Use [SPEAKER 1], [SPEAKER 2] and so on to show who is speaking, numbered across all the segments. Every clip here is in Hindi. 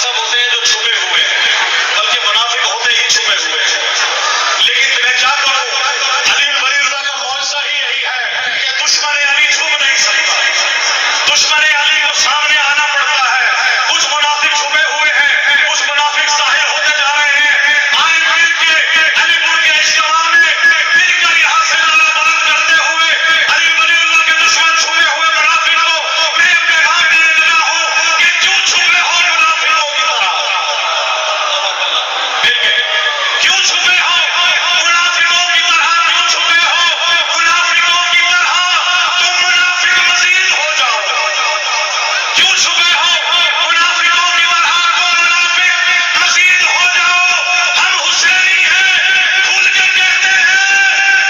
[SPEAKER 1] सब होते हैं जो छुपे हुए हैं, बल्कि मुनाफिक होते ही छुपे हुए हैं। लेकिन मैं क्या करूं, अली वलीउल्लाह का मौजज़ा ही यही है कि दुश्मन अली छुप नहीं सकता, दुश्मन अली को सामने आना पड़ता है। कुछ मुनाफिक छुपे हुए हैं, कुछ मुनाफिक ज़ाहिर होते जा रहे हैं। आए मिलके अलीपुर के इज्तिमा में मिलकर यहाँ से नाराबाद करते हुए अली वलीउल्लाह के दुश्मन छुपे हुए मुनाफिक को मैं पैगाम देने लगा हूं कि क्यों छुपे हो मुनाफिकों की तरह, क्यों छुपे हो मुनाफिकों की तरह, क्यों छुपे हो मुनाफिकों की तरह, तुम मुनाफिक मजीद हो जाओ, क्यों छुपे हो मुनाफिकों की तरह, तुम मुनाफिक मजीद हो जाओ। हम हुसैनी हैं, खुलकर कहते हैं,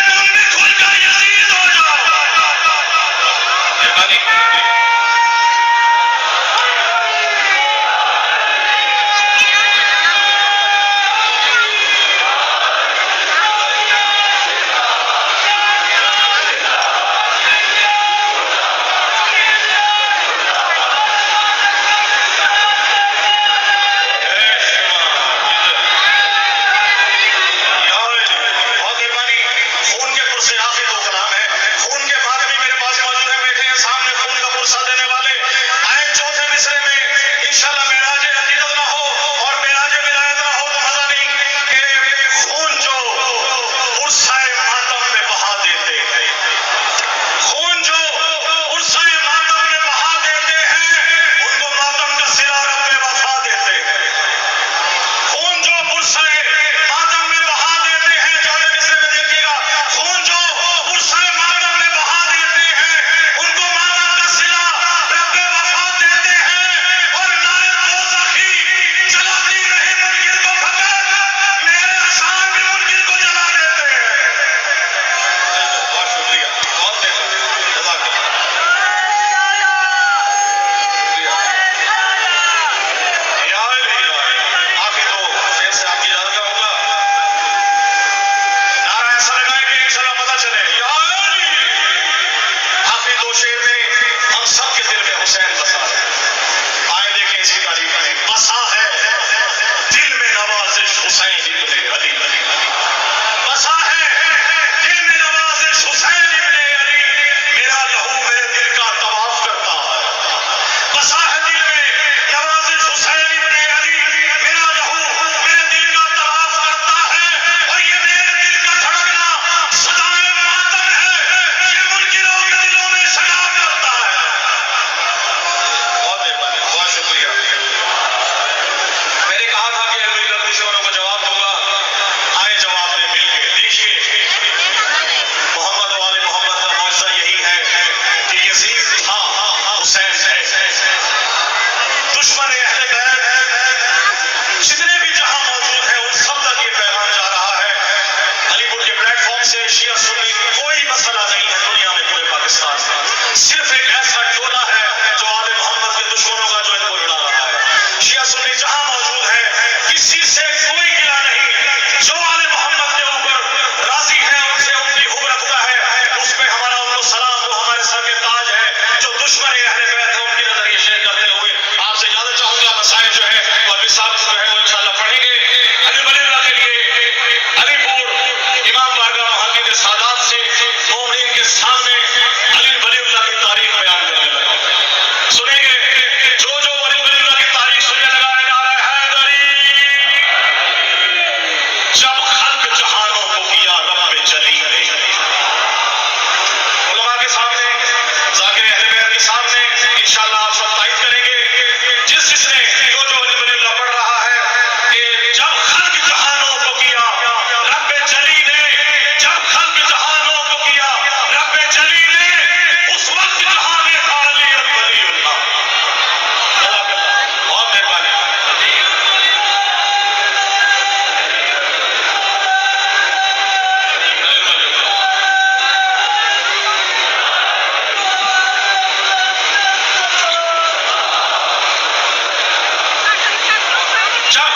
[SPEAKER 1] तुम भी खुलकर यजीद हो जाओ। मेहरबानी बहुत मेहरबानी। खून के पुरसे आखिर दो कलाम है, खून के बाद भी मेरे पास मौजूद है, बैठे हैं सामने खून का पुरसा देने वाले। आए चौथे मिसरे में इंशाल्लाह मेराज अकीदत ना हो और मेराज विलायत ना हो तो मजा नहीं कि खून जो पुरसाए मातम में बहा देते हैं, खून जो पुरसाए मातम में बहा देते हैं, उनको मातम का सिला रब्बे वफा देते हैं। खून जो पुरसाए मातम में बहा देते हैं, चौथे मिसरे में देखिएगा, खून जो पुरसाए मातम में बहा देते हैं, उनको मातम का सिला रब्बे वफा देते हैं। और नारे दोज़खी जलाती रहे मुनकिर को फकर, मेरे अशान भी मुनकिर को जला देते हैं। बहुत शुक्रिया, बहुत मेहरबानी, जज़ाकल्लाह। या अली, आखिर तो फिर से आपकी इजाजत चाहूंगा, नारा ऐसा लगाएं कि इंशाल्लाह पता चले। या अली, आखिर दो शेर में हम सबके दिल में हुसैन बसा है। आए देखें इसकी तारीफ में, बसा है दिल में नवाज़िश हुसैन इब्ने अली, बसा है दिल में नवाज़िश हुसैन इब्ने अली, मेरा लहू मेरे दिल का तवाफ करता है। बसा है दिल में नवाज़िश हुसैन इब्ने अली, मेरा लहू मेरे दिल का तवाफ करता है। और ये मेरे दिल का धड़कना सदाए मातम है, ये मुनकिरों के दिलों में सदा करता है। बहुत मेहरबानी, बहुत शुक्रिया। मैंने कहा था कि अली वलीउल्लाह दुश्मनों को जवाब दूंगा, आए जवाब दे मिलके। देखिए मोहम्मद वाले मोहम्मद का मौजज़ा यही है कि यजीद था, हुसैन है। दुश्मन अहले बैत जितने भी जहां मौजूद हैं उन सब तक ये पैगाम जा रहा है। अलीपुर के प्लेटफॉर्म से शिया सुन्नी कोई मसला नहीं है दुनिया में, पूरे पाकिस्तान में सिर्फ एक ऐसा टोला है जो आले मोहम्मद के दुश्मनों का जो इनको लड़ा रहा है। शिया सुन्नी जहां मौजूद है किसी से कोई गिला नहीं, जो आले मोहम्मद के ऊपर राजी है उनसे उनकी हुब रखता है, उस पे हमारा उनको सलाम, वो हमारे सर के ताज है। जो दुश्मन अहले बैत है उनके नजरिए शेयर करते हुए आपसे इजाजत चाहूंगा। मसाइल जो है और मिसाल जो है वो इंशाल्लाह पढ़ेंगे। अली वलीउल्लाह के लिए अलीपुर इमाम बारगाह महादी के सादात से मोमिन के सामने अली वलीउल्लाह की तारीख बयान करने लगा। सुनेंगे जो जो अली वलीउल्लाह की तारीख सुनने लगा है, नारा हैदरी, जब खल्क जहानों को किया रब्बे जली ने, उलमा के सामने, ज़ाकिर अहले बैत के सामने इंशाल्लाह आप सब तारीफ करेंगे। जिसने जो जो अली वलीउल्लाह पढ़ रहा है कि जब खल्क जहानों को किया रब्बे जली ने, जब खल्क जहानों को किया रब्बे जली ने, उस वक्त जहां में था अली वलीउल्लाह। बहुत मेहरबानी। जब